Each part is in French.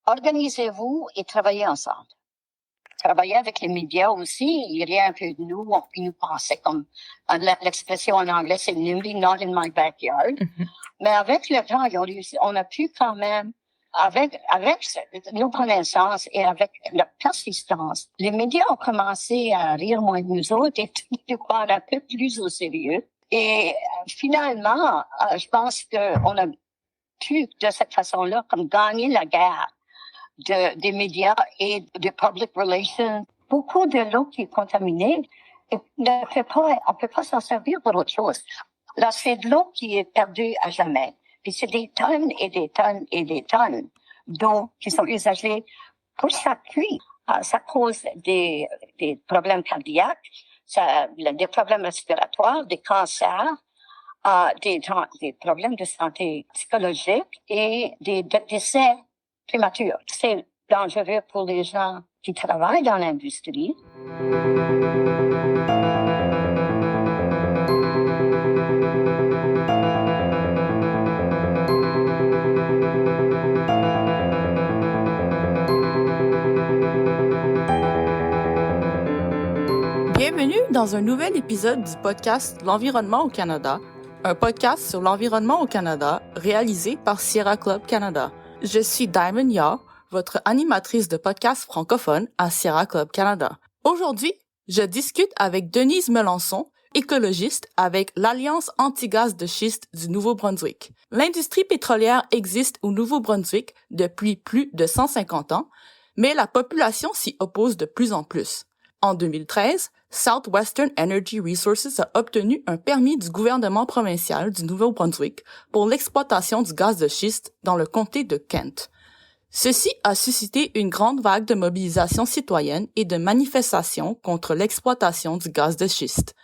organisez-vous et travaillez ensemble. Travailler avec les médias aussi, il y a un peu de nous, puis nous pensait comme l'expression en anglais, c'est nimby, not in my backyard. Mm-hmm. Mais avec le temps, on a pu quand même, avec nos connaissances et avec la persistance, les médias ont commencé à rire moins de nous autres et nous prendre un peu plus au sérieux. Et finalement, je pense qu'on a pu, de cette façon-là, comme gagner la guerre des médias et de public relations. Beaucoup de l'eau qui est contaminée, on ne peut pas s'en servir pour autre chose. Là, c'est de l'eau qui est perdue à jamais. Puis c'est des tonnes et des tonnes et des tonnes d'eau qui sont usagées pour chaque pluie. Ça cause des problèmes cardiaques, des problèmes respiratoires, des cancers, des problèmes de santé psychologique et des décès prématurés. C'est dangereux pour les gens qui travaillent dans l'industrie. Bienvenue dans un nouvel épisode du podcast L'Environnement au Canada, un podcast sur l'environnement au Canada réalisé par Sierra Club Canada. Je suis Diamond Yaw, votre animatrice de podcast francophone à Sierra Club Canada. Aujourd'hui, je discute avec Denise Melançon, écologiste avec l'Alliance anti-gaz de schiste du Nouveau-Brunswick. L'industrie pétrolière existe au Nouveau-Brunswick depuis plus de 150 ans, mais la population s'y oppose de plus en plus. En 2013, Southwestern Energy Resources a obtenu un permis du gouvernement provincial du Nouveau-Brunswick pour l'exploitation du gaz de schiste dans le comté de Kent. Ceci a suscité une grande vague de mobilisation citoyenne et de manifestations contre l'exploitation du gaz de schiste.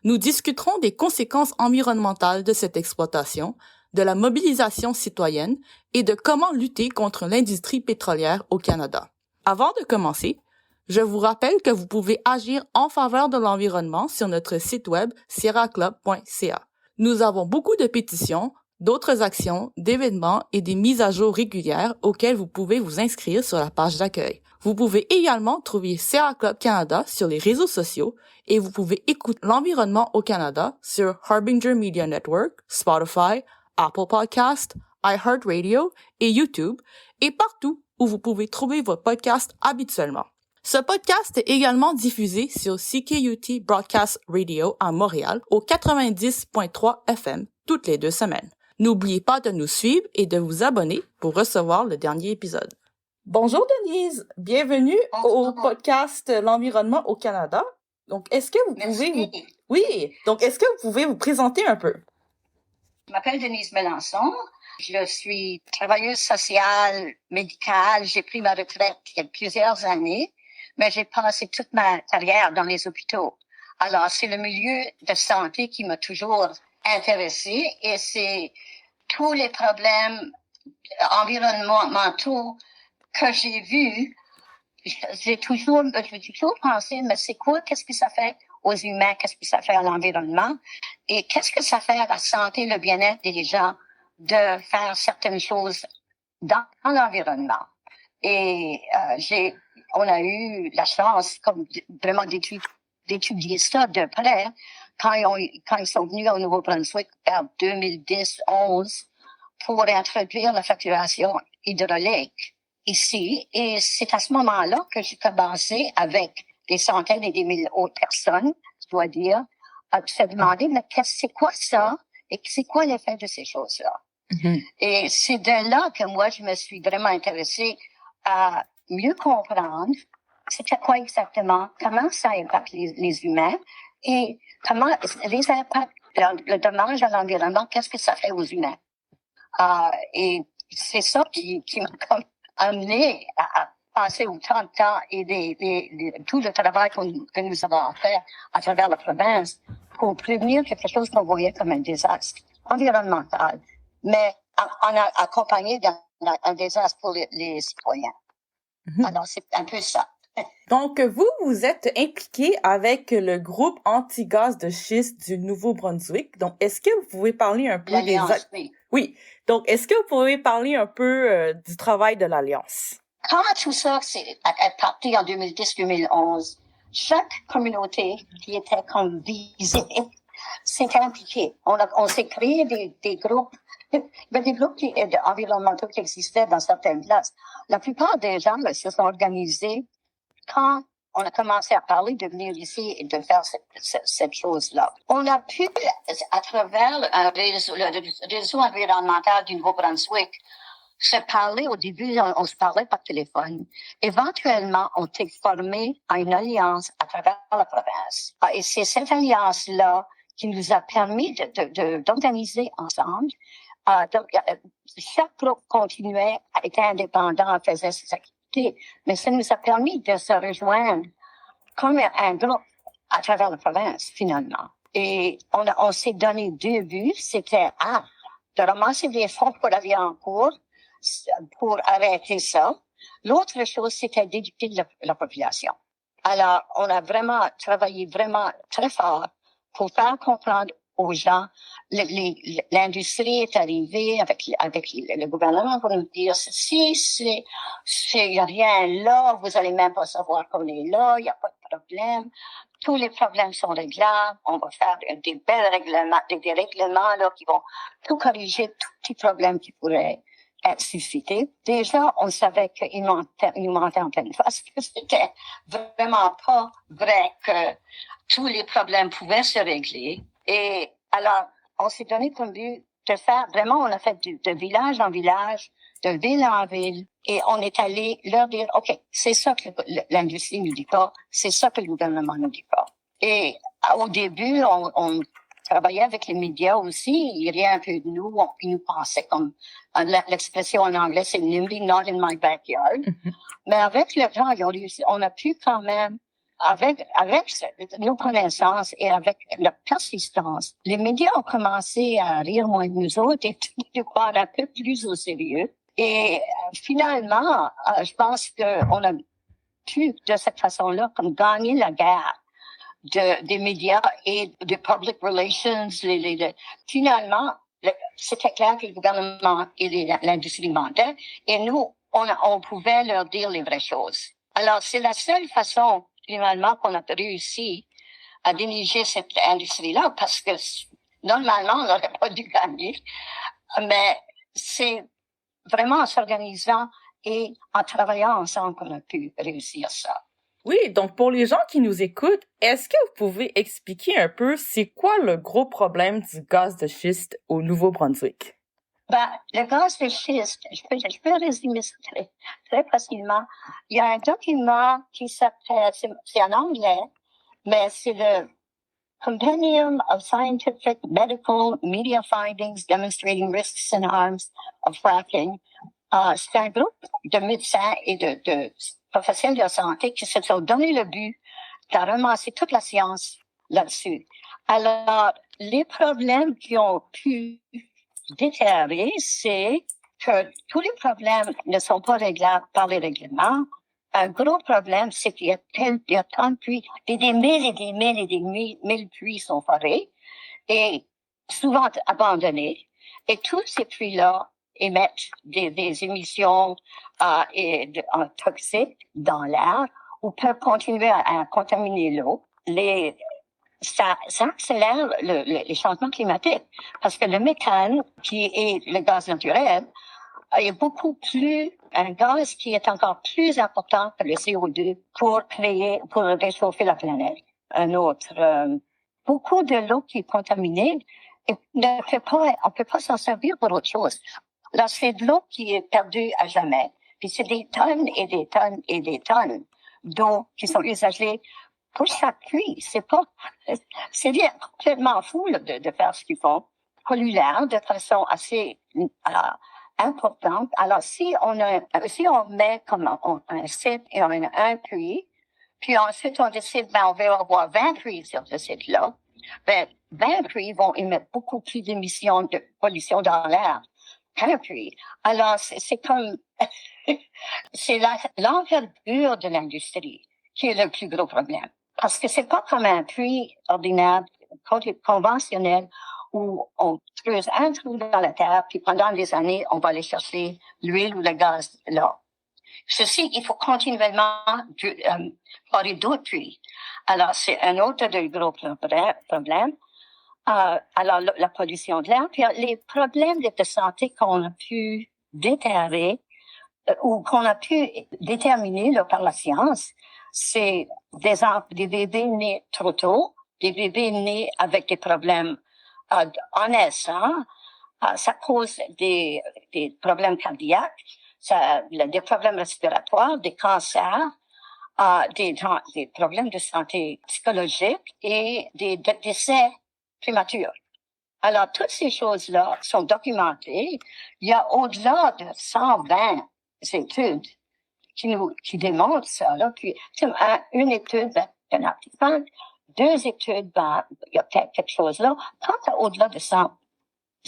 Nous discuterons des conséquences environnementales de cette exploitation, de la mobilisation citoyenne et de comment lutter contre l'industrie pétrolière au Canada. Avant de commencer, je vous rappelle que vous pouvez agir en faveur de l'environnement sur notre site web sierraclub.ca. Nous avons beaucoup de pétitions, d'autres actions, d'événements et des mises à jour régulières auxquelles vous pouvez vous inscrire sur la page d'accueil. Vous pouvez également trouver Sierra Club Canada sur les réseaux sociaux et vous pouvez écouter l'environnement au Canada sur Harbinger Media Network, Spotify, Apple Podcasts, iHeartRadio et YouTube et partout où vous pouvez trouver vos podcasts habituellement. Ce podcast est également diffusé sur CKUT Broadcast Radio à Montréal au 90.3 FM toutes les 2 semaines. N'oubliez pas de nous suivre et de vous abonner pour recevoir le dernier épisode. Bonjour Denise, bienvenue au podcast L'Environnement au Canada. Donc, est-ce que vous pouvez vous présenter un peu? Je m'appelle Denise Melançon. Je suis travailleuse sociale, médicale. J'ai pris ma retraite il y a plusieurs années. Mais j'ai passé toute ma carrière dans les hôpitaux. Alors, c'est le milieu de santé qui m'a toujours intéressée et c'est tous les problèmes environnementaux que j'ai vus. J'ai toujours pensé, mais c'est quoi? Qu'est-ce que ça fait aux humains? Qu'est-ce que ça fait à l'environnement? Et qu'est-ce que ça fait à la santé, le bien-être des gens de faire certaines choses dans l'environnement? Et on a eu la chance comme vraiment d'étudier ça de près quand ils sont venus au Nouveau-Brunswick vers 2010-11 pour introduire la facturation hydraulique ici. Et c'est à ce moment-là que j'ai commencé avec des centaines et des milliers d'autres personnes, je dois dire, à se demander mais c'est quoi ça et c'est quoi l'effet de ces choses-là. Mm-hmm. Et c'est de là que moi je me suis vraiment intéressée à mieux comprendre c'était quoi exactement, comment ça impacte les humains et comment les impacts, le dommage à l'environnement, qu'est-ce que ça fait aux humains. Et c'est ça qui m'a comme amené à passer autant de temps et tout le travail que nous avons fait à travers la province pour prévenir quelque chose qu'on voyait comme un désastre environnemental, mais on a accompagné d'un désastre pour les citoyens. Mm-hmm. Alors, c'est un peu ça. Donc, vous êtes impliqué avec le groupe anti-gaz de schiste du Nouveau-Brunswick. Donc, est-ce que vous pouvez parler un peu l'Alliance, des... Oui. Donc, est-ce que vous pouvez parler un peu du travail de l'Alliance? Quand tout ça est parti en 2010-2011, chaque communauté qui était comme visée s'est impliquée. On s'est créé des groupes, des groupes environnementaux qui existaient dans certaines places. La plupart des gens se sont organisés quand on a commencé à parler de venir ici et de faire cette chose-là. On a pu, à travers le réseau environnemental du Nouveau-Brunswick, se parler au début, on se parlait par téléphone. Éventuellement, on s'est formé à une alliance à travers la province. Et c'est cette alliance-là qui nous a permis d'organiser ensemble. Donc, chaque groupe continuait à être indépendant, faisait ses activités, mais ça nous a permis de se rejoindre comme un groupe à travers la province, finalement. Et on s'est donné deux buts. C'était, de ramasser des fonds pour aller en cours, pour arrêter ça. L'autre chose, c'était d'éduquer la population. Alors, on a vraiment travaillé vraiment très fort pour faire comprendre aux gens, l'industrie est arrivée avec le gouvernement pour nous dire ceci, il n'y a rien là, vous allez même pas savoir qu'on est là, il n'y a pas de problème. Tous les problèmes sont réglables. On va faire des belles règlements, des règlements là qui vont tout corriger, tous les problèmes qui pourraient être suscités. Déjà, on savait qu'il nous mentait en pleine face, que c'était vraiment pas vrai que tous les problèmes pouvaient se régler. Et alors, on s'est donné comme but de faire, vraiment, on a fait de village en village, de ville en ville, et on est allé leur dire, OK, c'est ça que l'industrie nous dit pas, c'est ça que le gouvernement nous dit pas. Et au début, on travaillait avec les médias aussi, il riait un peu de nous, ils nous pensaient comme, l'expression en anglais, c'est nimby, not in my backyard. Mais avec le temps, on a pu quand même, avec nos connaissances et avec la persistance, les médias ont commencé à rire moins de nous autres et de prendre un peu plus au sérieux. Et finalement, je pense qu'on a pu, de cette façon-là, comme gagner la guerre des médias et de public relations. Finalement, c'était clair que le gouvernement et l'industrie mentaient, et nous, on pouvait leur dire les vraies choses. Alors, c'est la seule façon, finalement, qu'on a réussi à diriger cette industrie-là, parce que normalement, on n'aurait pas dû gagner. Mais c'est vraiment en s'organisant et en travaillant ensemble qu'on a pu réussir ça. Oui, donc pour les gens qui nous écoutent, est-ce que vous pouvez expliquer un peu c'est quoi le gros problème du gaz de schiste au Nouveau-Brunswick? Le gaz de schiste, je peux résumer ça très facilement. Il y a un document qui s'appelle, c'est en anglais, mais c'est le Compendium of Scientific Medical Media Findings Demonstrating Risks and Harms of Fracking. C'est un groupe de médecins et de professionnels de la santé qui se sont donné le but de ramasser toute la science là-dessus. Alors, les problèmes qui ont pu déterrer, c'est que tous les problèmes ne sont pas réglables par les règlements. Un gros problème, c'est qu'il y a tant de puits, des milles et des milles et des milles puits sont forés et souvent abandonnés. Et tous ces puits-là émettent des émissions toxiques dans l'air ou peuvent continuer à contaminer l'eau. Ça accélère les changements climatiques parce que le méthane, qui est le gaz naturel, est un gaz qui est encore plus important que le CO2 pour réchauffer la planète. Beaucoup de l'eau qui est contaminée, on peut pas s'en servir pour autre chose. Là, c'est de l'eau qui est perdue à jamais. Puis c'est des tonnes et des tonnes et des tonnes d'eau qui sont usagées pour chaque puits. C'est bien complètement fou là, de faire ce qu'ils font. Polluer l'air de façon assez importante. Alors, si on met comme un site et on a un puits, puis ensuite on décide, on va avoir 20 puits sur ce site-là, 20 puits vont émettre beaucoup plus d'émissions de pollution dans l'air qu'un puits. Alors, c'est comme, c'est l'envergure de l'industrie qui est le plus gros problème. Parce que c'est pas comme un puits ordinaire, conventionnel, où on creuse un trou dans la terre, puis pendant des années, on va aller chercher l'huile ou le gaz là. Ceci, il faut continuellement faire d'autres puits. Alors, c'est un autre des gros problèmes. Alors, la pollution de l'air, puis les problèmes de santé qu'on a pu déterrer ou qu'on a pu déterminer là, par la science, c'est des bébés nés trop tôt, des bébés nés avec des problèmes en naissant. Ça cause des problèmes cardiaques, des problèmes respiratoires, des cancers, des problèmes de santé psychologique et des décès prématurés. Alors, toutes ces choses-là sont documentées. Il y a au-delà de 120 études qui démontrent ça. Là. Puis, une étude, il y en a plus, 2 études, il y a quelque chose là. Quand tu as au-delà de 100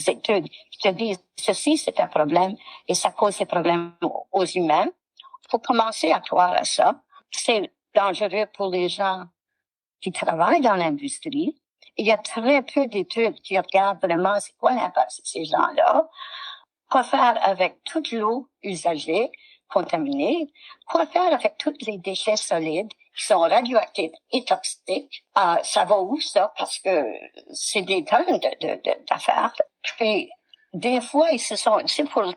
études qui te disent ceci, c'est un problème et ça cause des problèmes aux humains, il faut commencer à croire à ça. C'est dangereux pour les gens qui travaillent dans l'industrie. Il y a très peu d'études qui regardent vraiment c'est quoi l'impact de ces gens-là. Quoi faire avec toute l'eau usagée, contaminée. Quoi faire avec tous les déchets solides qui sont radioactifs et toxiques. Ça va où ça? Parce que c'est des tonnes d'affaires. Puis, des fois, ils se sont, c'est pour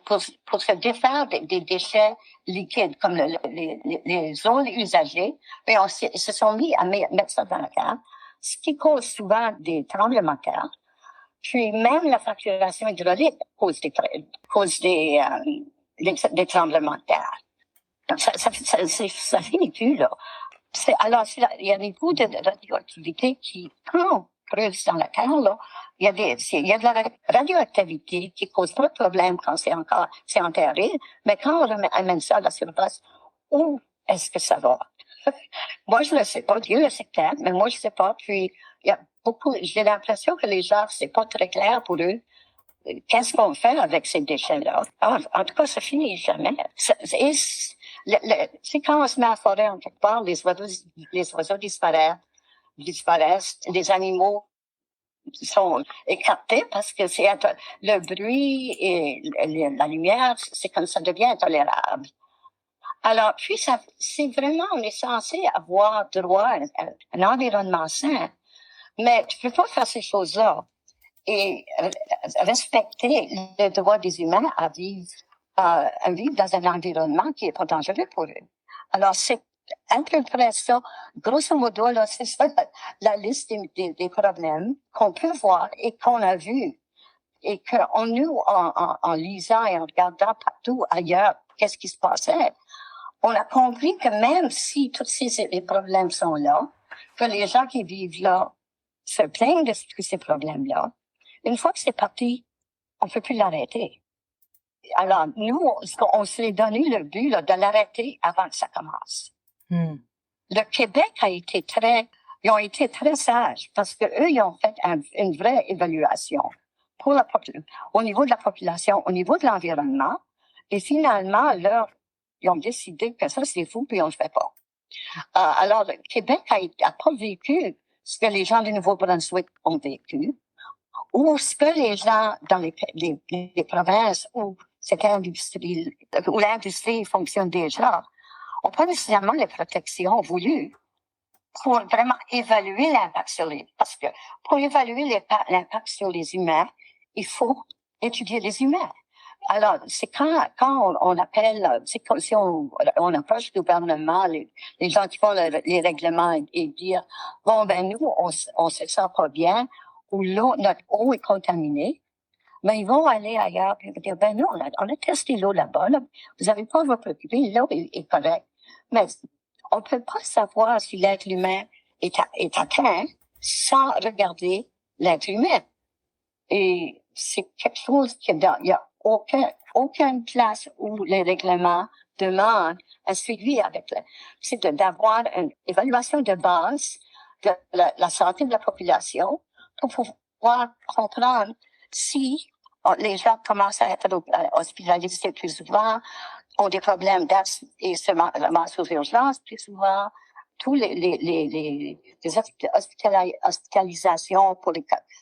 se défaire des déchets liquides comme les eaux usagées, mais ils se sont mis à mettre ça dans la terre, ce qui cause souvent des tremblements de terre. Puis même la fracturation hydraulique cause des tremblements de terre. Donc ça finit plus là. Il y a des bouts de radioactivité qui, quand on creuse dans la terre là, il y a de la radioactivité qui cause pas de problème quand c'est enterré, mais quand on amène ça à la surface, où est-ce que ça va? Moi, je ne sais pas. Dieu le sait peut-être, mais moi, je ne sais pas. Puis, j'ai l'impression que les gens, c'est pas très clair pour eux. Qu'est-ce qu'on fait avec ces déchets-là? En tout cas, ça finit jamais. C'est quand on se met à forêt en quelque part, les oiseaux disparaissent, les animaux sont écartés parce que c'est le bruit et la lumière, c'est comme ça devient intolérable. Alors, puis c'est vraiment, on est censé avoir droit à un environnement sain, mais tu peux pas faire ces choses-là et respecter le droit des humains à vivre dans un environnement qui est pas dangereux pour eux. Alors, c'est à peu près ça. Grosso modo, là, c'est ça la liste des problèmes qu'on peut voir et qu'on a vu. Et qu'on nous, en lisant et en regardant partout ailleurs, qu'est-ce qui se passait, on a compris que même si tous ces problèmes sont là, que les gens qui vivent là se plaignent de tous ces problèmes-là, une fois que c'est parti, on ne peut plus l'arrêter. Alors, nous, on s'est donné le but là, de l'arrêter avant que ça commence. Le Québec ils ont été très sages parce que eux, ils ont fait une vraie évaluation au niveau de la population, au niveau de l'environnement, et finalement, ils ont décidé que ça, c'est fou, puis on le fait pas. Alors, le Québec a pas vécu ce que les gens du Nouveau-Brunswick ont vécu, ou ce que les gens dans les provinces où où l'industrie fonctionne déjà, ont pas nécessairement les protections voulues pour vraiment évaluer l'impact parce que pour évaluer l'impact sur les humains, il faut étudier les humains. Alors, c'est quand on appelle, c'est comme si on approche le gouvernement, les gens qui font les règlements et dire, bon, ben, nous, on se sent pas bien, ou notre eau est contaminée, mais ils vont aller ailleurs et dire, ben, nous, on a testé l'eau là-bas, là, vous avez pas à vous préoccuper, l'eau est correcte. Mais on peut pas savoir si l'être humain est atteint sans regarder l'être humain. Et c'est quelque chose il y a aucune place où les règlements demandent un suivi c'est d'avoir une évaluation de base de la santé de la population pour pouvoir comprendre si les gens commencent à être hospitalisés plus souvent, ont des problèmes d'asthme et se ramassent aux urgences plus souvent, tous les hospitalisations pour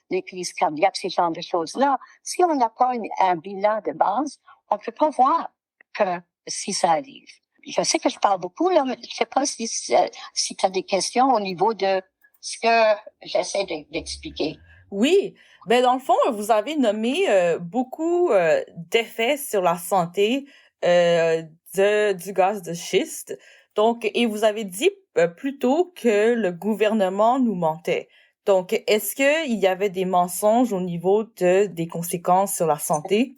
les crises cardiaques, ces genres de choses-là. Si on n'a pas un bilan de base, on ne peut pas voir que si ça arrive. Je sais que je parle beaucoup, là, mais je ne sais pas si tu as des questions au niveau de ce que j'essaie d'expliquer. Oui, ben dans le fond, vous avez nommé beaucoup d'effets sur la santé du gaz de schiste. Donc, et vous avez dit plus tôt que le gouvernement nous mentait. Donc, est-ce qu'il y avait des mensonges au niveau des conséquences sur la santé?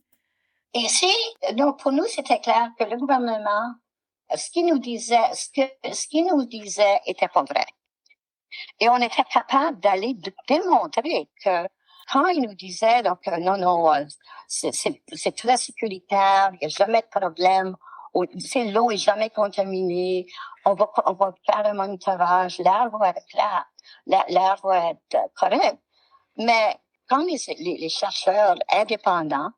Ici, donc pour nous, c'était clair que le gouvernement, ce qu'il nous disait était pas vrai. Et on était capable d'aller démontrer que quand il nous disait donc non, c'est très sécuritaire, il n'y a jamais de problème, l'eau est jamais contaminée, on va faire un monitorage, l'air va être clair, l'air va être correct. Mais quand les chercheurs indépendants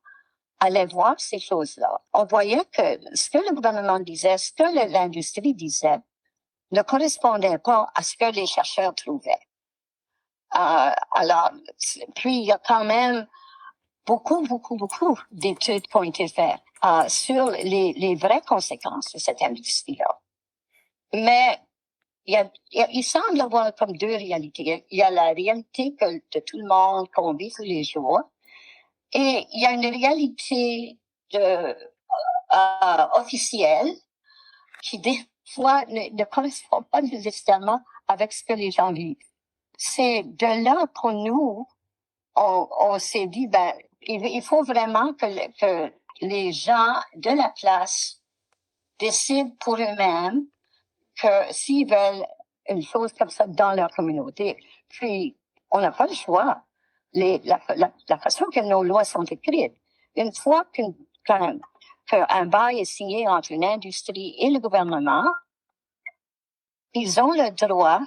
allaient voir ces choses-là, on voyait que ce que le gouvernement disait, ce que l'industrie disait, ne correspondait pas à ce que les chercheurs trouvaient. Alors, puis il y a quand même beaucoup d'études qui ont été faites sur les vraies conséquences de cette industrie-là. Mais il semble y avoir comme deux réalités. Il y a la réalité de tout le monde qu'on vit tous les jours, et il y a une réalité officielle qui des fois ne correspond pas nécessairement avec ce que les gens vivent. C'est de là pour nous, on s'est dit, ben, il faut vraiment que les gens de la place décident pour eux-mêmes que s'ils veulent une chose comme ça dans leur communauté. Puis, on n'a pas le choix. La façon que nos lois sont écrites, une fois qu'un bail est signé entre une industrie et le gouvernement, ils ont le droit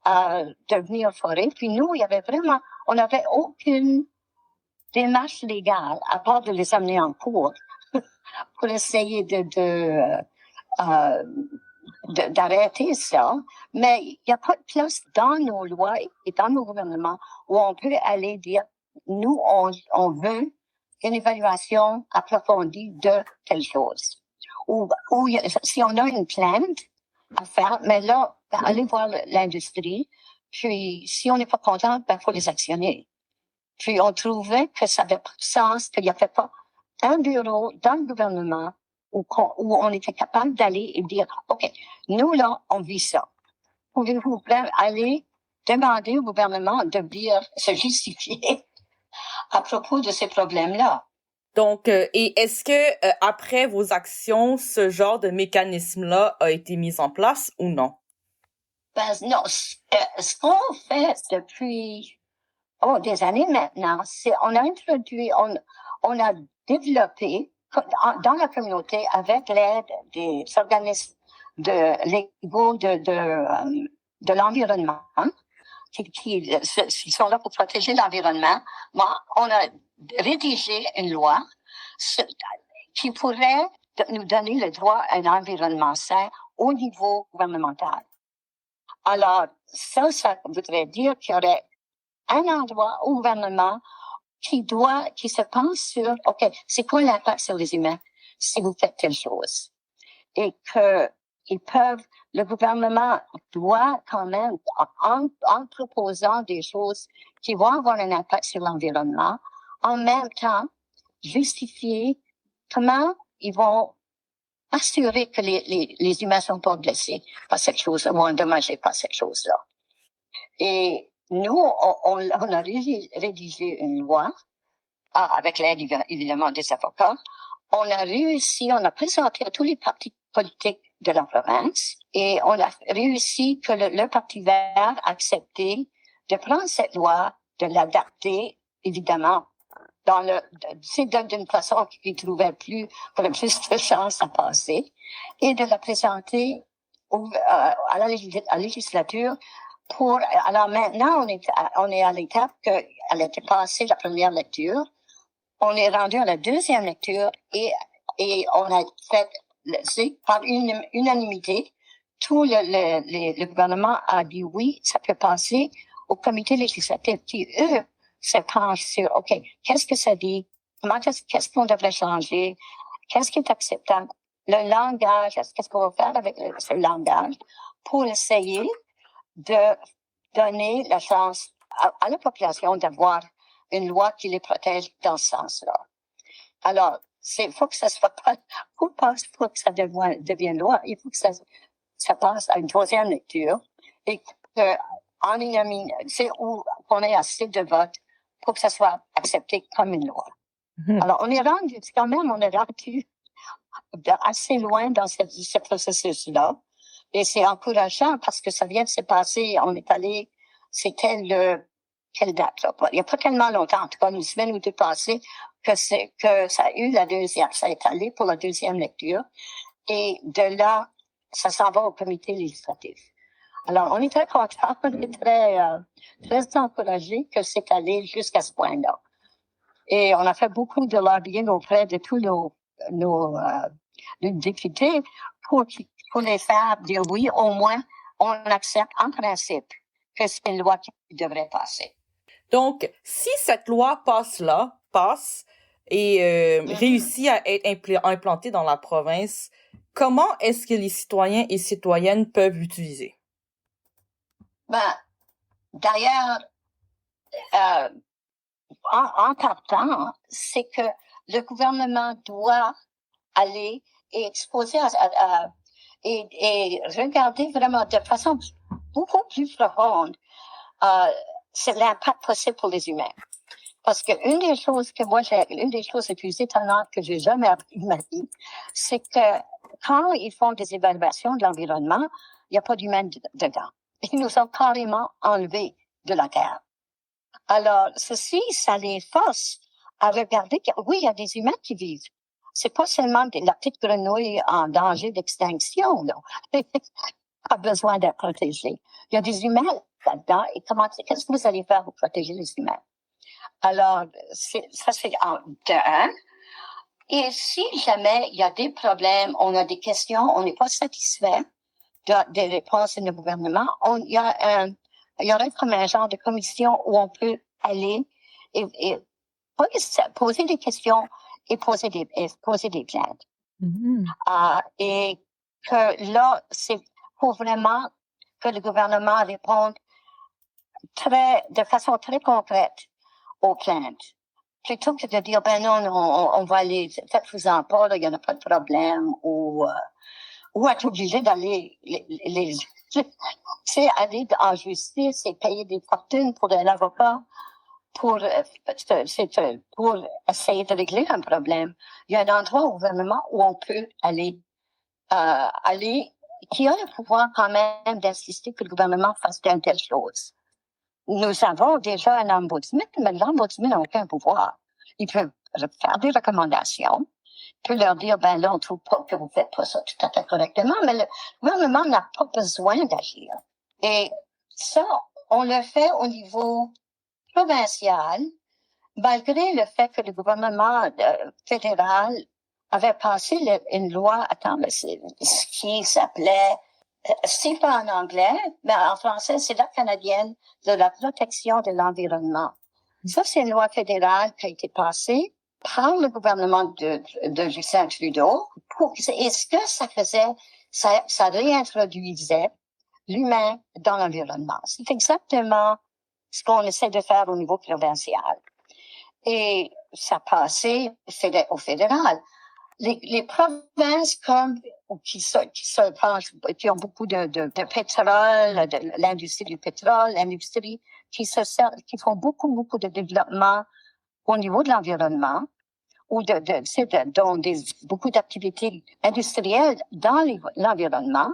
de venir forer. Puis nous, on n'avait aucune démarche légale à part de les amener en cours pour essayer d'arrêter ça. Mais il n'y a pas de place dans nos lois et dans nos gouvernements où on peut aller dire, nous, on veut une évaluation approfondie de telle chose. Ou si on a une plainte à faire, mais là, allez voir l'industrie, puis si on n'est pas content, ben faut les actionner. Puis on trouvait que ça n'avait pas de sens, qu'il n'y avait pas un bureau dans le gouvernement où on était capable d'aller et dire, OK, nous là, on vit ça. Pouvez-vous aller demander au gouvernement de dire, se justifier à propos de ces problèmes-là? Donc, et est-ce que après vos actions, ce genre de mécanisme-là a été mis en place ou non? Ben non, ce qu'on fait depuis des années maintenant, c'est on a introduit, on a développé dans la communauté avec l'aide des organismes légaux de l'environnement qui sont là pour protéger l'environnement. On a rédigé une loi qui pourrait nous donner le droit à un environnement sain au niveau gouvernemental. Alors, ça voudrait dire qu'il y aurait un endroit au gouvernement qui se pense sur, OK, c'est quoi l'impact sur les humains si vous faites telle chose? Et le gouvernement doit quand même, en proposant des choses qui vont avoir un impact sur l'environnement, en même temps, justifier comment ils vont assurer que les humains sont pas blessés par cette chose-là ou endommagés par cette chose-là. Et nous, on a rédigé une loi, avec l'aide évidemment des avocats. On a présenté à tous les partis politiques de la province et on a réussi que le Parti vert a accepté de prendre cette loi, de l'adapter, évidemment, d'une façon qu'il trouvait plus de chance à passer, et de la présenter à la législature alors maintenant, on est à l'étape qu'elle a été passée la première lecture. On est rendu à la deuxième lecture et on a fait, par une unanimité, le gouvernement a dit oui, ça peut passer au comité législatif qui, eux, se penchent sur, OK, qu'est-ce que ça dit? Qu'est-ce qu'on devrait changer? Qu'est-ce qui est acceptable? Le langage, qu'est-ce qu'on va faire avec ce langage pour essayer de donner la chance à la population d'avoir une loi qui les protège dans ce sens-là. Alors, faut que ça soit pas, pour que ça devienne loi, il faut que ça passe à une troisième lecture et en c'est où on ait assez de votes pour que ça soit accepté comme une loi. Alors, on est rendu assez loin dans ce processus-là. Et c'est encourageant parce que ça vient de se passer. On est allé, quelle date, là? Il n'y a pas tellement longtemps, en tout cas, une semaine ou deux passées, que ça a eu ça est allé pour la deuxième lecture. Et de là, ça s'en va au comité législatif. Alors, on est très contents, on est très encouragés que c'est allé jusqu'à ce point-là. Et on a fait beaucoup de lobbying auprès de tous nos députés pour les faire dire oui, au moins, on accepte en principe que c'est une loi qui devrait passer. Donc, si cette loi passe et réussit à être implantée dans la province, comment est-ce que les citoyens et citoyennes peuvent l'utiliser? D'ailleurs, en partant, c'est que le gouvernement doit aller et exposer et regarder vraiment de façon beaucoup plus profonde c'est l'impact possible pour les humains. Parce que une des choses les plus étonnantes que j'ai jamais appris de ma vie, c'est que quand ils font des évaluations de l'environnement, il n'y a pas d'humains dedans. Ils nous ont carrément enlevés de la Terre. Alors, ça les force à regarder que, oui, il y a des humains qui vivent. C'est pas seulement la petite grenouille en danger d'extinction, là. A besoin d'être protégée. Il y a des humains là-dedans. Et qu'est-ce que vous allez faire pour protéger les humains? Alors, ça c'est de un. Et si jamais il y a des problèmes, on a des questions, on n'est pas satisfait des réponses du gouvernement, il y aurait comme un genre de commission où on peut aller et poser des questions et poser des plaintes. Mm-hmm. Et que là, c'est pour vraiment que le gouvernement réponde de façon très concrète aux plaintes. Plutôt que de dire, non, on va aller, faites-vous-en pas, il n'y en a pas de problème, ou être obligé d'aller, c'est aller en justice et payer des fortunes pour un avocat pour essayer de régler un problème. Il y a un endroit au gouvernement où on peut aller, qui a le pouvoir quand même d'insister que le gouvernement fasse telle chose. Nous avons déjà un ombudsman, mais l'ombudsman n'a aucun pouvoir. Il peut faire des recommandations, il peut leur dire, là, on trouve pas que vous faites pas ça tout à fait correctement, mais le gouvernement n'a pas besoin d'agir. Et ça, on le fait au niveau provincial, malgré le fait que le gouvernement fédéral avait passé une loi, ce qui s'appelait, c'est pas en anglais, mais en français, c'est la canadienne de la protection de l'environnement. Ça, c'est une loi fédérale qui a été passée par le gouvernement de Justin Trudeau. Et ce que ça faisait, ça réintroduisait l'humain dans l'environnement. C'est exactement ce qu'on essaie de faire au niveau provincial. Et ça passait au fédéral. Les provinces qui ont beaucoup de pétrole, de l'industrie du pétrole, l'industrie qui font beaucoup de développement au niveau de l'environnement, ou dont beaucoup d'activités industrielles dans l'environnement,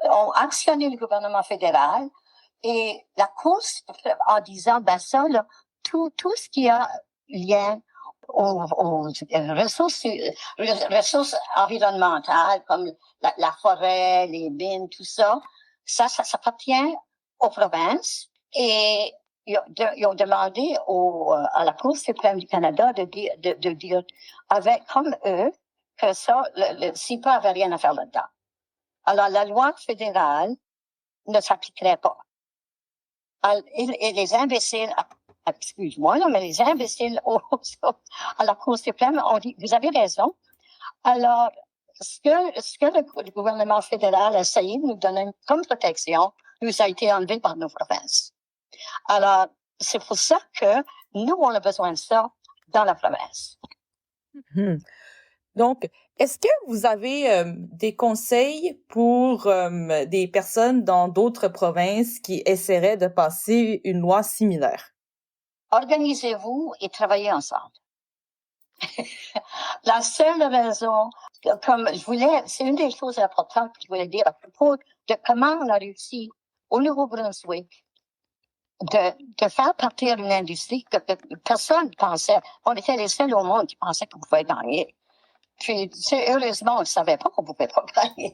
ont actionné le gouvernement fédéral et la course en disant, ça, là, tout ce qui a lien aux ressources environnementales comme la forêt, les mines, tout ça, ça appartient aux provinces et ils ont demandé à la Cour suprême du Canada de dire avec comme eux que ça, le CIPA avait rien à faire là-dedans. Alors, la loi fédérale ne s'appliquerait pas. Et les imbéciles, excuse-moi, là, mais les imbéciles à la Cour suprême ont dit, vous avez raison. Alors, ce que le gouvernement fédéral a essayé de nous donner comme protection nous a été enlevé par nos provinces. Alors, c'est pour ça que nous, on a besoin de ça dans la province. Donc, est-ce que vous avez des conseils pour des personnes dans d'autres provinces qui essaieraient de passer une loi similaire? Organisez-vous et travaillez ensemble. La seule raison, comme c'est une des choses importantes que je voulais dire à propos de comment on a réussi au Nouveau-Brunswick de faire partir une industrie que personne pensait. On était les seuls au monde qui pensaient qu'on pouvait gagner. Puis, heureusement, on ne savait pas qu'on pouvait pas gagner.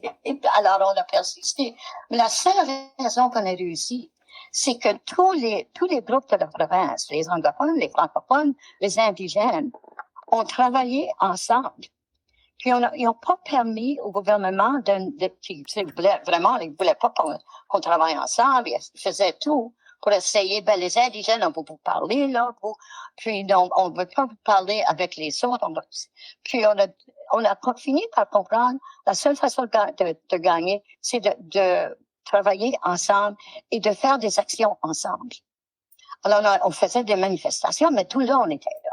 Alors, on a persisté. Mais la seule raison qu'on a réussi, c'est que tous les groupes de la province, les anglophones, les francophones, les indigènes, ont travaillé ensemble. Puis, ils n'ont pas permis au gouvernement ils voulaient pas qu'on travaille ensemble. Ils faisaient tout pour essayer, les indigènes, on peut vous parler, là, puis on ne veut pas vous parler avec les autres. Puis on a fini par comprendre, la seule façon de gagner, c'est de travailler ensemble et de faire des actions ensemble. Alors, on faisait des manifestations, mais tout le long, on était là.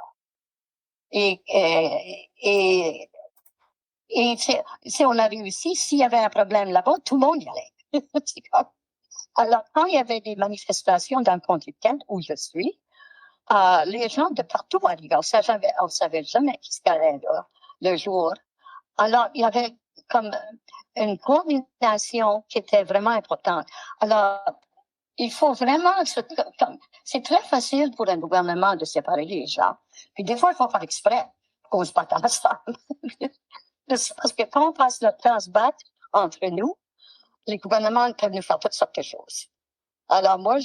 Et on a réussi, s'il y avait un problème là-bas, tout le monde y allait. Alors, quand il y avait des manifestations dans le comté de Kent, où je suis, les gens de partout arrivaient. On savait jamais qui se allait là, le jour. Alors, il y avait comme une coordination qui était vraiment importante. Alors, il faut vraiment c'est très facile pour un gouvernement de séparer les gens. Puis des fois, il faut faire exprès qu'on se batte ensemble. Parce que quand on passe notre temps à se battre entre nous, les gouvernements peuvent nous faire toutes sortes de choses. Alors moi,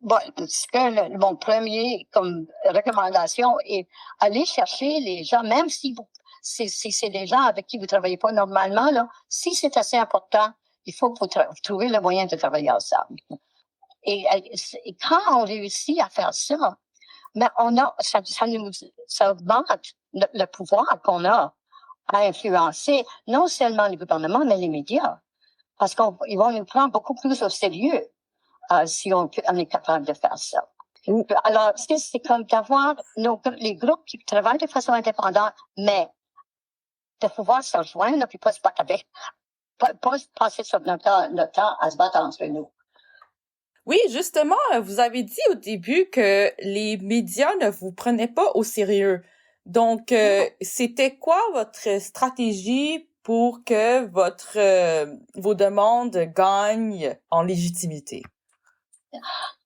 mon premier comme recommandation est aller chercher les gens, même si c'est des gens avec qui vous travaillez pas normalement, là, si c'est assez important, il faut que vous trouviez le moyen de travailler ensemble. Et quand on réussit à faire ça, mais ça augmente le pouvoir qu'on a à influencer non seulement les gouvernements, mais les médias. Parce qu'ils vont nous prendre beaucoup plus au sérieux si on est capable de faire ça. Alors, c'est comme d'avoir les groupes qui travaillent de façon indépendante, mais de pouvoir se rejoindre, puis pas se battre avec, pas passer notre temps à se battre entre nous. Oui, justement, vous avez dit au début que les médias ne vous prenaient pas au sérieux. Donc, c'était quoi votre stratégie pour que vos demandes gagnent en légitimité?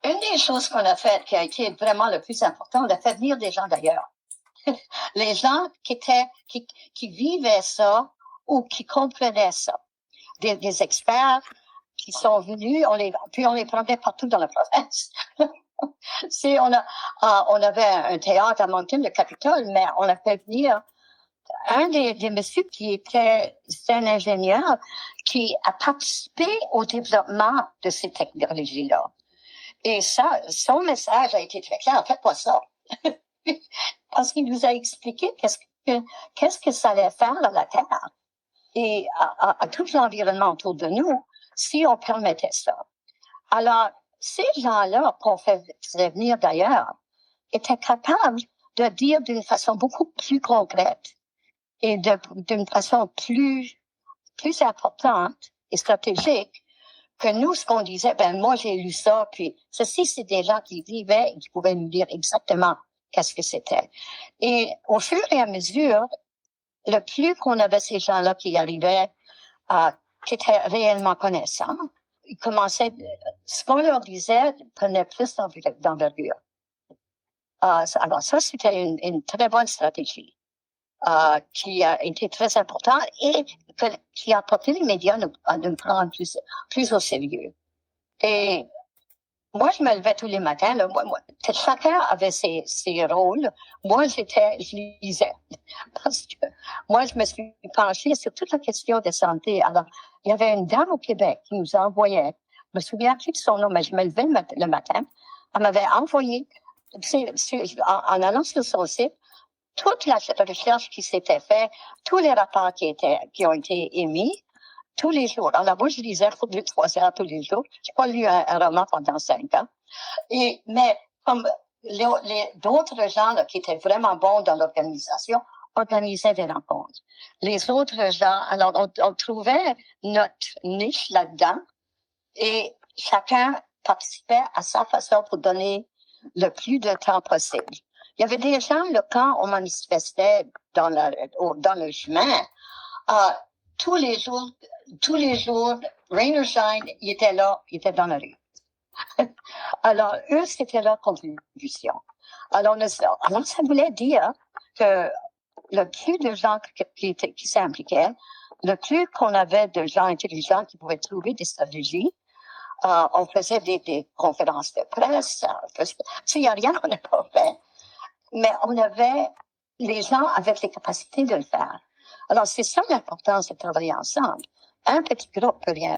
Une des choses qu'on a faites, qui a été vraiment le plus important, on a fait venir des gens d'ailleurs. Les gens qui vivaient ça ou qui comprenaient ça. Des experts qui sont venus, puis on les prenait partout dans la province. On avait un théâtre à Moncton, le Capitole, mais on a fait venir un des messieurs c'est un ingénieur qui a participé au développement de ces technologies-là. Et ça, son message a été très clair. Faites pas ça. Parce qu'il nous a expliqué qu'est-ce que ça allait faire à la Terre et à tout l'environnement autour de nous si on permettait ça. Alors, ces gens-là qu'on faisait venir d'ailleurs étaient capables de dire d'une façon beaucoup plus concrète et d'une façon plus importante et stratégique que nous, ce qu'on disait, moi j'ai lu ça, puis ceci, c'est des gens qui vivaient et qui pouvaient nous dire exactement qu'est-ce que c'était. Et au fur et à mesure, le plus qu'on avait ces gens-là qui arrivaient, qui étaient réellement connaissants, ils commençaient, ce qu'on leur disait prenait plus d'envergure. Alors ça, c'était une très bonne stratégie qui a été très importante et qui a porté les médias à nous prendre plus au sérieux. Et moi, je me levais tous les matins. Là, chacun avait ses rôles. Moi, je lisais. Parce que moi, je me suis penchée sur toute la question de santé. Alors, il y avait une dame au Québec qui nous envoyait, je me souviens plus de son nom, mais je me levais le matin. Elle m'avait envoyé, en allant sur son site, toute la recherche qui s'était faite, tous les rapports qui ont été émis, tous les jours. Alors, moi, je lisais pour 2-3 heures tous les jours. J'ai pas lu un roman pendant 5 ans. Mais comme d'autres gens là, qui étaient vraiment bons dans l'organisation, organisaient des rencontres. Les autres gens, alors on trouvait notre niche là-dedans et chacun participait à sa façon pour donner le plus de temps possible. Il y avait des gens, là, quand on manifestait dans le chemin, tous les jours, rain or shine, ils étaient là, ils étaient dans la rue. Alors, eux, c'était leur contribution. Alors, ça voulait dire que le plus de gens qui s'impliquaient, le plus qu'on avait de gens intelligents qui pouvaient trouver des stratégies, on faisait des conférences de presse. Il n'y a rien qu'on n'a pas fait. Mais on avait les gens avec les capacités de le faire. Alors, c'est ça l'importance de travailler ensemble. Un petit groupe peut rien,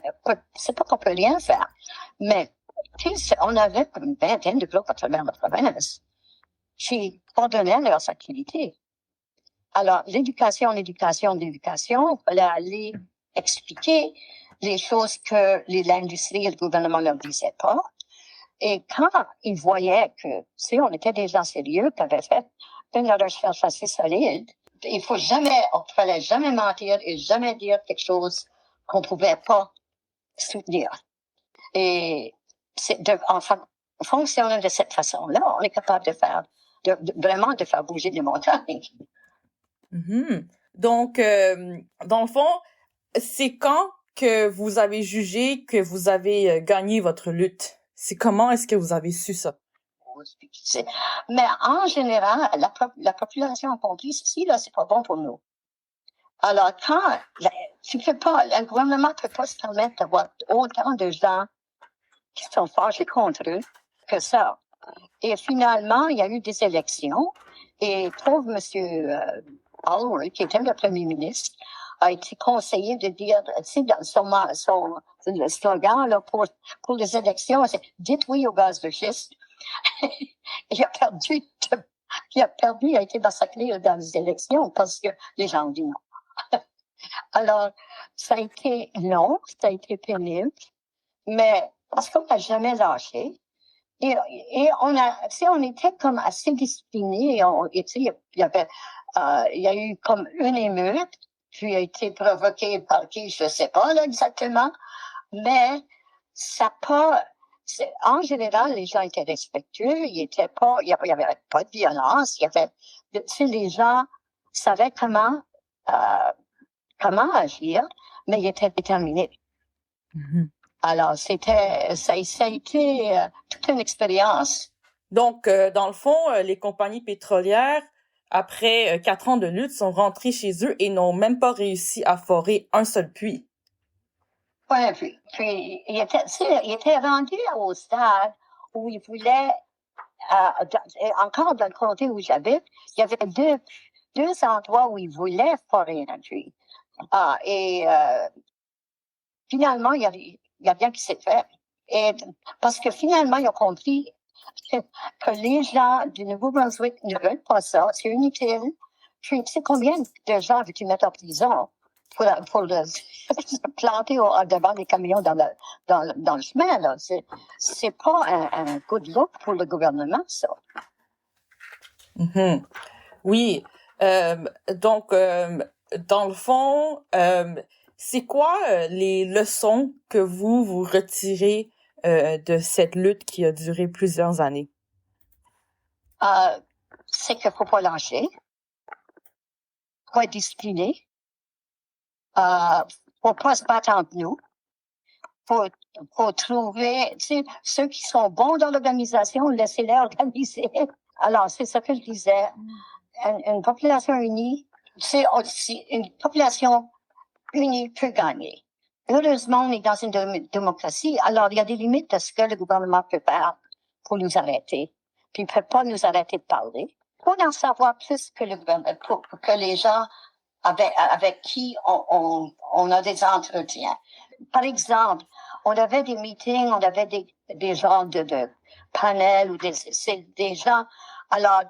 c'est pas qu'on peut rien faire, mais on avait comme une vingtaine de groupes à travers la province qui coordonnaient leurs activités. Alors, l'éducation, il fallait aller expliquer les choses que l'industrie et le gouvernement ne leur disaient pas. Et quand ils voyaient que, on était des gens sérieux qui avaient fait une recherche assez solide, il fallait jamais mentir et jamais dire quelque chose qu'on pouvait pas soutenir. Et en fonctionnant de cette façon-là, on est capable vraiment de faire bouger les montagnes. Mm-hmm. Donc, dans le fond, c'est quand que vous avez jugé que vous avez gagné votre lutte? C'est comment est-ce que vous avez su ça? Mais en général, la population a compris ceci, là, c'est pas bon pour nous. Alors, le gouvernement peut pas se permettre d'avoir autant de gens qui sont fâchés contre eux que ça. Et finalement, il y a eu des élections et pauvre monsieur Hallward, qui était le premier ministre, a été conseillé de dire, dans le slogan là, pour les élections, c'est « Dites oui au gaz de schiste ». Il a perdu, il a été massacré dans les élections parce que les gens ont dit non. Alors, ça a été long, ça a été pénible, mais parce qu'on n'a jamais lâché. Et on était comme assez disciplinés. Il y a eu comme une émeute, puis a été provoquée par qui, je sais pas là exactement, mais en général, les gens étaient respectueux, il y avait pas de violence, les gens savaient comment agir, mais ils étaient déterminés. Mm-hmm. Alors, ça a été toute une expérience. Donc, dans le fond, les compagnies pétrolières, après 4 ans de lutte, sont rentrées chez eux et n'ont même pas réussi à forer un seul puits. Ouais, puis il était rendu au stade où il voulait, encore dans le comté où j'habite, il y avait deux endroits où il voulait forer un puits. Finalement, il y a rien qui s'est fait. Et parce que finalement, ils ont compris que les gens du Nouveau-Brunswick ne veulent pas ça. C'est inutile. Puis, tu sais combien de gens veux-tu mettre en prison pour se planter devant les camions dans le chemin, là. C'est pas un good look pour le gouvernement, ça. Mm-hmm. Oui. Donc, dans le fond, c'est quoi les leçons que vous retirez de cette lutte qui a duré plusieurs années? C'est qu'il faut pas lâcher. Faut être discipliné. Faut pas se battre entre nous. Faut trouver, tu sais, ceux qui sont bons dans l'organisation, laissez-les organiser. Alors, c'est ça que je disais. Une population unie, tu sais, une population unie peut gagner. heureusement, on est dans une démocratie, alors il y a des limites de ce que le gouvernement peut faire pour nous arrêter. Puis il ne peut pas nous arrêter de parler. Pour en savoir plus que le gouvernement, pour que les gens avec qui on a des entretiens. Par exemple, on avait des meetings, on avait des genres de panels ou des gens. Alors,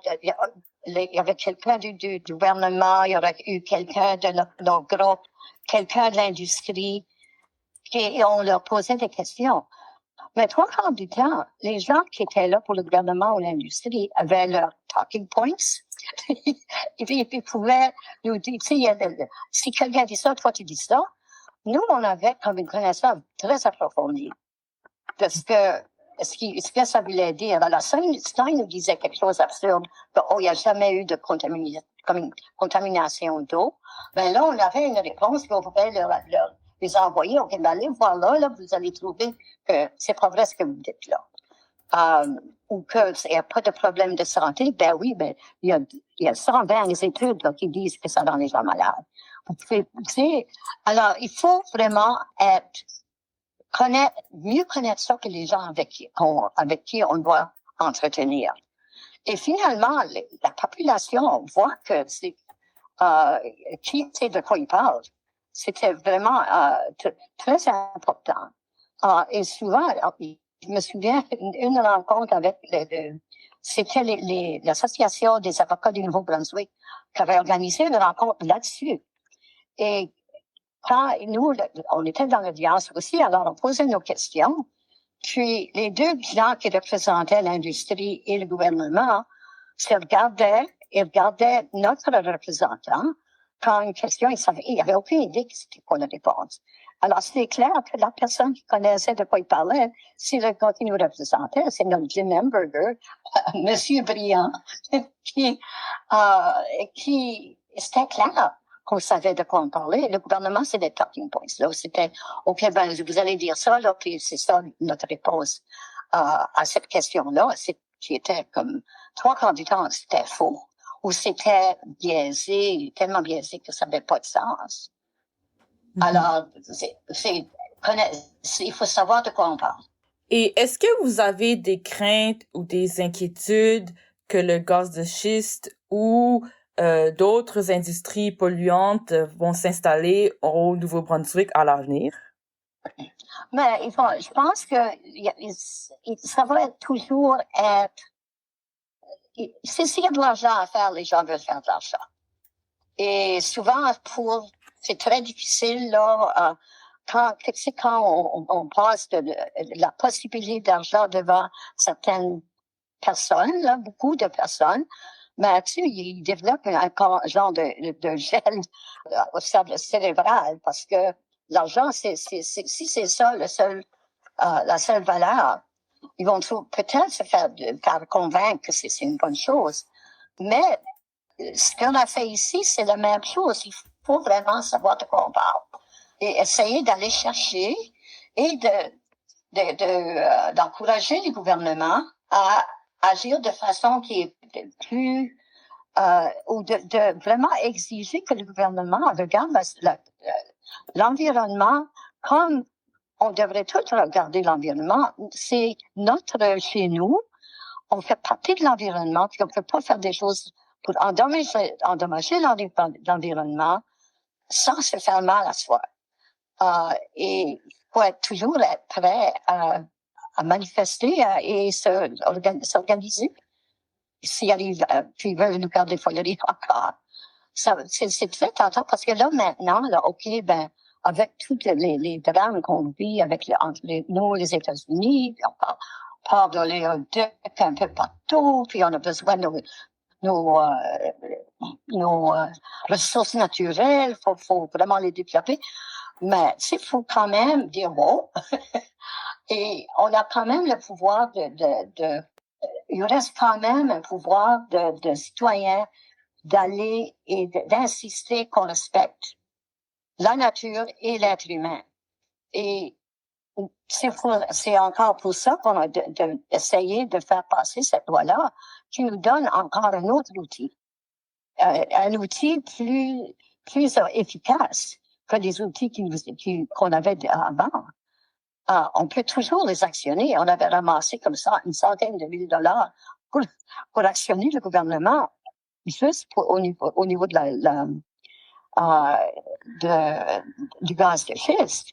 il y avait quelqu'un du gouvernement, il y aurait eu quelqu'un de notre groupe, quelqu'un de l'industrie, et on leur posait des questions. Mais 3/4 du temps, les gens qui étaient là pour le gouvernement ou l'industrie avaient leurs talking points. Et puis, ils pouvaient nous dire, tu sais, si quelqu'un dit ça, toi tu dis ça. Nous, on avait comme une connaissance très approfondie de ce que ça voulait dire. Alors, Stein nous disait quelque chose d'absurde, il n'y a jamais eu de contamination d'eau. Ben là, on avait une réponse qu'on pouvait les envoyer. OK, ben allez voir là, vous allez trouver que c'est pas vrai ce que vous dites là. Ou qu'il n'y a pas de problème de santé. Ben oui, ben, il y a 120 études là, qui disent que ça rend les gens malades. Vous pouvez, tu sais, alors, il faut vraiment mieux connaître ça que les gens avec qui on doit entretenir. Et finalement, la population voit que qui sait de quoi il parle. C'était vraiment très important. Et souvent, je me souviens une rencontre avec c'était l'association des avocats du Nouveau-Brunswick qui avait organisé une rencontre là-dessus. Et quand nous, on était dans l'audience aussi, alors on posait nos questions. Puis les deux gens qui représentaient l'industrie et le gouvernement se regardaient et regardaient notre représentant. Quand une question, il n'y avait aucune idée que c'était quoi la réponse. Alors, c'est clair que la personne qui connaissait de quoi il parlait, c'est le gars qui nous représentait, c'est notre Jim Hamburger, Monsieur Briand, qui c'était clair qu'on savait de quoi on parlait. Le gouvernement, c'est des talking points. Là, c'était, OK, ben, vous allez dire ça, là, puis c'est ça notre réponse à cette question-là. Qui était comme 3/4 du temps, c'était faux. Ou c'était biaisé, tellement biaisé que ça n'avait pas de sens. Alors, il faut savoir de quoi on parle. Et est-ce que vous avez des craintes ou des inquiétudes que le gaz de schiste ou d'autres industries polluantes vont s'installer au Nouveau-Brunswick à l'avenir? Mais je pense que ça va toujours être... S'il y a de l'argent à faire, les gens veulent faire de l'argent. Et souvent, c'est très difficile, là, quand on passe de la possibilité d'argent devant certaines personnes, là, beaucoup de personnes, mais tu sais, ils développent un genre de gel au cerveau cérébral parce que l'argent, si c'est ça la seule valeur, ils vont peut-être se faire convaincre que c'est une bonne chose. Mais ce qu'on a fait ici, c'est la même chose. Il faut vraiment savoir de quoi on parle et essayer d'aller chercher et d'encourager les gouvernements à agir de façon qui est plus ou de vraiment exiger que le gouvernement regarde l'environnement comme on devrait tout regarder l'environnement. C'est notre chez nous. On fait partie de l'environnement, puis on ne peut pas faire des choses pour endommager l'environnement sans se faire mal à soi. Et il faut toujours être prêt à manifester et s'organiser. S'ils arrivent, puis ils veulent nous garder foleries encore. C'est très tentant parce que là, maintenant, là, OK, ben, avec tous les drames qu'on vit entre nous et les États-Unis, puis on parle de l'éoduc un peu partout, puis on a besoin de nos ressources naturelles, faut vraiment les développer. Mais il faut quand même dire bon. Et on a quand même le pouvoir il reste quand même un pouvoir de citoyen d'aller et d'insister qu'on respecte la nature et l'être humain. Et c'est encore pour ça qu'on a essayé de faire passer cette loi-là qui nous donne encore un autre outil. Un outil plus efficace que les outils qu'on avait avant. On peut toujours les actionner. On avait ramassé comme ça une centaine de mille dollars pour actionner le gouvernement, juste au niveau du gaz de schiste.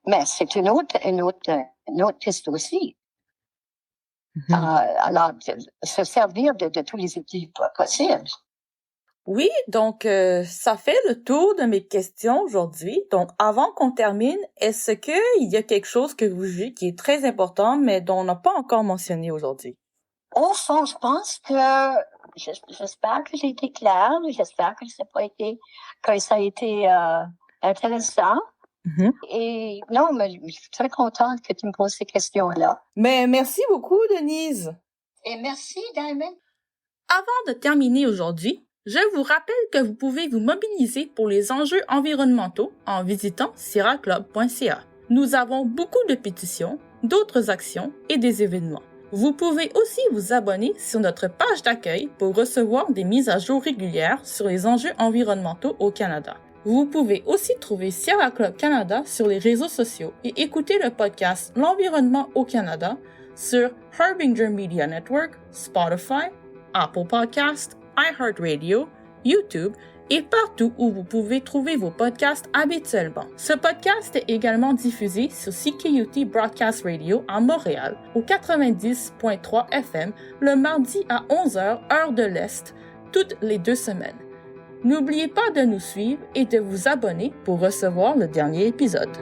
Mais c'est une autre piste aussi. Alors, se servir de tous les outils possibles. Oui, donc ça fait le tour de mes questions aujourd'hui. Donc, avant qu'on termine, est-ce qu'il y a quelque chose que vous jugez qui est très important, mais dont on n'a pas encore mentionné aujourd'hui? Au fond, je pense que j'espère que j'ai été claire. J'espère que ça a été intéressant. Mm-hmm. Et non, mais je suis très contente que tu me poses ces questions-là. Mais merci beaucoup, Denise. Et merci, Diamond. Avant de terminer aujourd'hui, je vous rappelle que vous pouvez vous mobiliser pour les enjeux environnementaux en visitant sierraclub.ca. Nous avons beaucoup de pétitions, d'autres actions et des événements. Vous pouvez aussi vous abonner sur notre page d'accueil pour recevoir des mises à jour régulières sur les enjeux environnementaux au Canada. Vous pouvez aussi trouver Sierra Club Canada sur les réseaux sociaux et écouter le podcast L'environnement au Canada sur Harbinger Media Network, Spotify, Apple Podcasts, iHeartRadio, YouTube et partout où vous pouvez trouver vos podcasts habituellement. Ce podcast est également diffusé sur CKUT Broadcast Radio à Montréal au 90.3 FM le mardi à 11h heure de l'Est, toutes les 2 semaines. N'oubliez pas de nous suivre et de vous abonner pour recevoir le dernier épisode.